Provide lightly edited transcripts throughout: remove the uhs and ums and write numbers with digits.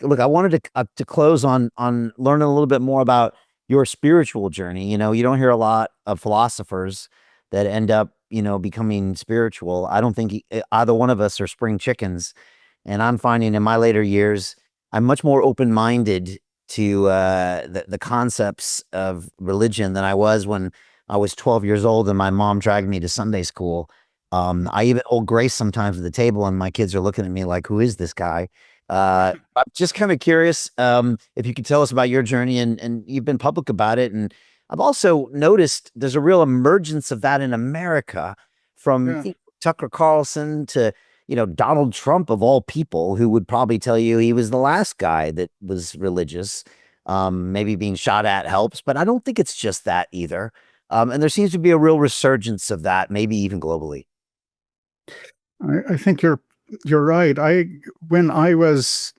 look, I wanted to close on learning a little bit more about your spiritual journey. You don't hear a lot of philosophers that end up, becoming spiritual. I don't think either one of us are spring chickens, and I'm finding in my later years, I'm much more open minded to the concepts of religion than I was when I was 12 years old and my mom dragged me to Sunday school. I even hold grace sometimes at the table, and my kids are looking at me like, "Who is this guy?" I'm just kind of curious if you could tell us about your journey, and you've been public about it. And I've also noticed there's a real emergence of that in America, from Yeah. Tucker Carlson to Donald Trump of all people, who would probably tell you he was the last guy that was religious. Maybe being shot at helps, but I don't think it's just that either. And there seems to be a real resurgence of that, maybe even globally. I think you're right. When I was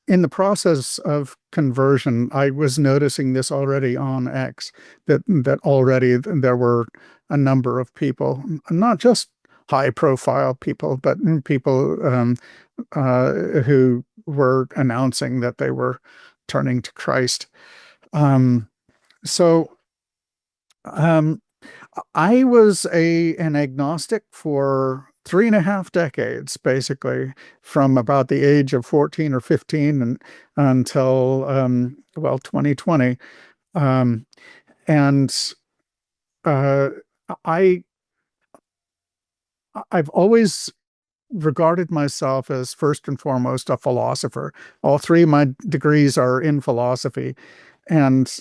in the process of conversion, I was noticing this already on X, that already there were a number of people, not just high profile people, but people who were announcing that they were turning to Christ. Um, so um, I was an agnostic for 3.5 decades, basically, from about the age of 14 or 15 and until well, 2020. Um, and uh, I I've always regarded myself as first and foremost a philosopher. All three of my degrees are in philosophy. And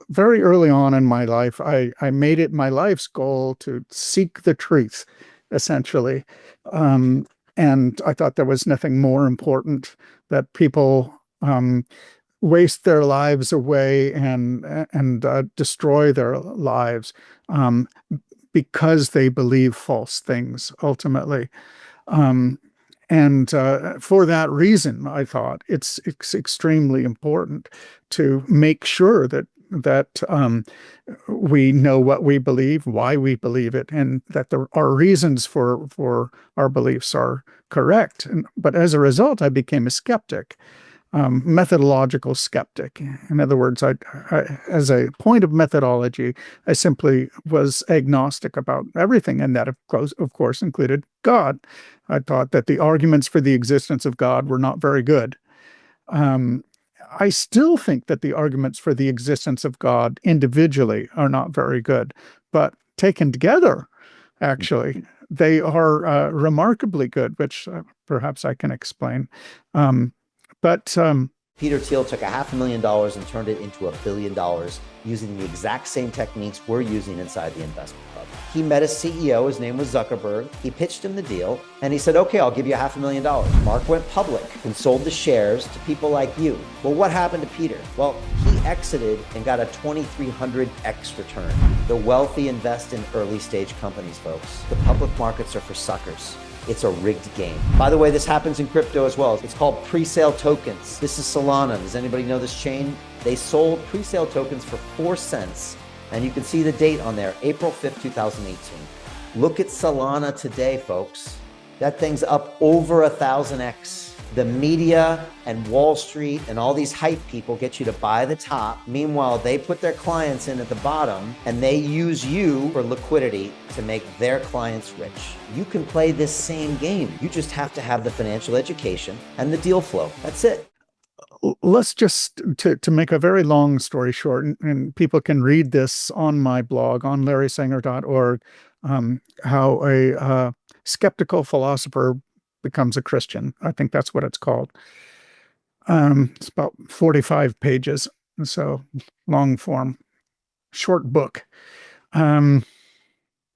very early on in my life, I made it my life's goal to seek the truth, essentially. Um, and I thought there was nothing more important that people waste their lives away and destroy their lives um, because they believe false things, ultimately. Um, and for that reason, I thought it's extremely important to make sure that we know what we believe, why we believe it, and that there are reasons for our beliefs are correct. But as a result, I became a skeptic, methodological skeptic. In other words, as a point of methodology, I simply was agnostic about everything, and that, of course, included God. I thought that the arguments for the existence of God were not very good. Um, I still think that the arguments for the existence of God individually are not very good, but taken together, actually, they are remarkably good, which perhaps I can explain. Um, but Peter Thiel took $500,000 and turned it into $1 billion using the exact same techniques we're using inside the investment club. He met a CEO, his name was Zuckerberg. He pitched him the deal and he said, "Okay, I'll give you $500,000. Mark went public and sold the shares to people like you. Well, what happened to Peter? Well, he exited and got a 2,300x return. The wealthy invest in early stage companies, folks. The public markets are for suckers. It's a rigged game." By the way, this happens in crypto as well. It's called pre-sale tokens. This is Solana. Does anybody know this chain? They sold pre-sale tokens for 4 cents. And you can see the date on there, April 5th, 2018. Look at Solana today, folks. That thing's up over 1,000x. The media and Wall Street and all these hype people get you to buy the top. Meanwhile, they put their clients in at the bottom and they use you for liquidity to make their clients rich. You can play this same game. You just have to have the financial education and the deal flow. That's it. let's just to make a very long story short, and people can read this on my blog on larrysanger.org, how a skeptical philosopher becomes a Christian. I think that's what it's called. It's about 45 pages, so long form, short book, um,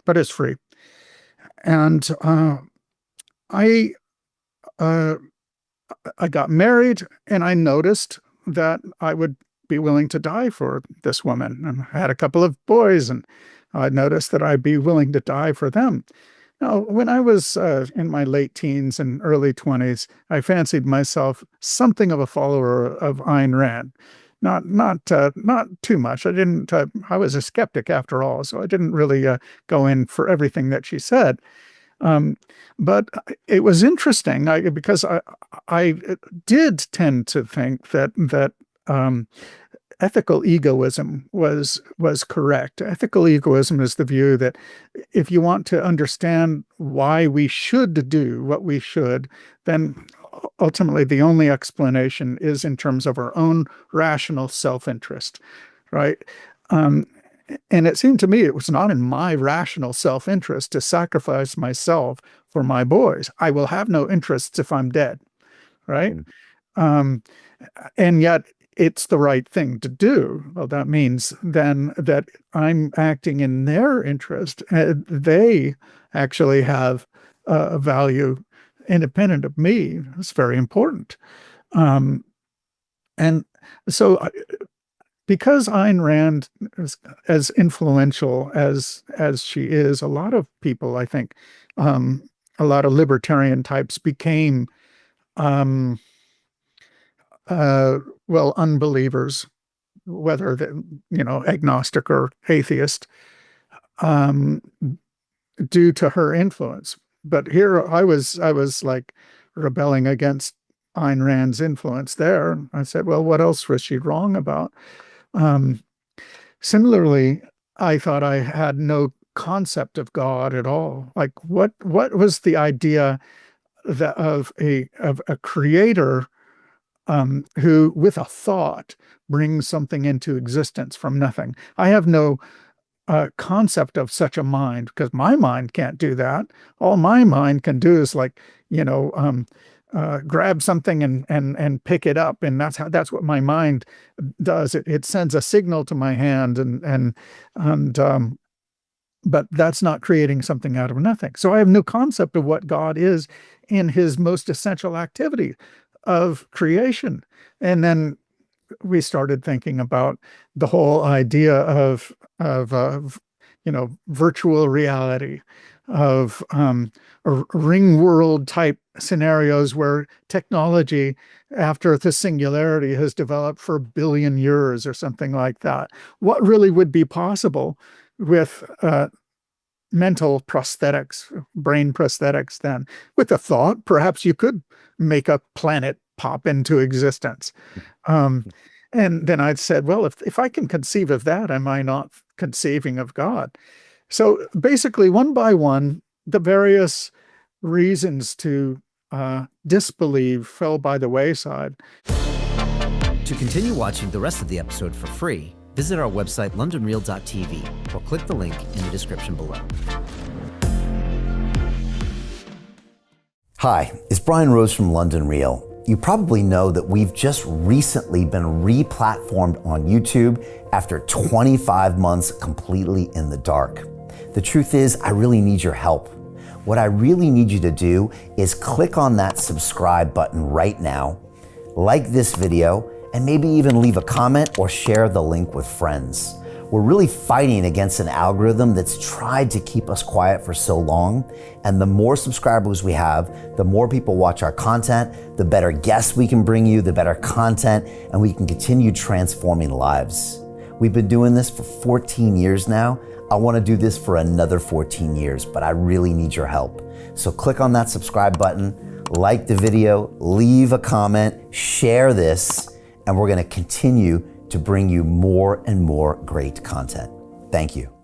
but it's free. And I uh, I got married, and I noticed that I would be willing to die for this woman. And I had a couple of boys, and I noticed that I'd be willing to die for them. Now, when I was in my late teens and early 20s, I fancied myself something of a follower of Ayn Rand. Not too much. I didn't. I was a skeptic after all, so I didn't really go in for everything that she said. But it was interesting because I did tend to think that ethical egoism was correct. Ethical egoism is the view that if you want to understand why we should do what we should, then ultimately the only explanation is in terms of our own rational self-interest, right? And it seemed to me it was not in my rational self-interest to sacrifice myself for my boys. I will have no interests if I'm dead, right? Um, and yet it's the right thing to do. Well, that means then that I'm acting in their interest. They actually have a value independent of me. It's very important. And so because Ayn Rand is as influential as she is, a lot of people, I think, a lot of libertarian types became well, unbelievers, whether agnostic or atheist, um, due to her influence. But here I was like rebelling against Ayn Rand's influence there. I said, well, what else was she wrong about? Similarly, I thought I had no concept of God at all. Like what was the idea that of a creator who, with a thought, brings something into existence from nothing? I have no concept of such a mind because my mind can't do that. All my mind can do is grab something and pick it up, and that's what my mind does. It sends a signal to my hand, but that's not creating something out of nothing. So I have no concept of what God is in his most essential activity of creation. And then we started thinking about the whole idea of virtual reality, of ring world type scenarios where technology after the singularity has developed for 1 billion years or something like that. What really would be possible with mental prosthetics, brain prosthetics then? With a thought, perhaps you could make a planet pop into existence. And then I said, well, if I can conceive of that, am I not conceiving of God? So basically, one by one, the various reasons to disbelieve fell by the wayside. To continue watching the rest of the episode for free, visit our website, londonreal.tv, or click the link in the description below. Hi, it's Brian Rose from London Real. You probably know that we've just recently been re-platformed on YouTube after 25 months completely in the dark. The truth is, I really need your help. What I really need you to do is click on that subscribe button right now, like this video, and maybe even leave a comment or share the link with friends. We're really fighting against an algorithm that's tried to keep us quiet for so long. And the more subscribers we have, the more people watch our content, the better guests we can bring you, the better content, and we can continue transforming lives. We've been doing this for 14 years now. I want to do this for another 14 years, but I really need your help. So click on that subscribe button, like the video, leave a comment, share this, and we're going to continue to bring you more and more great content. Thank you.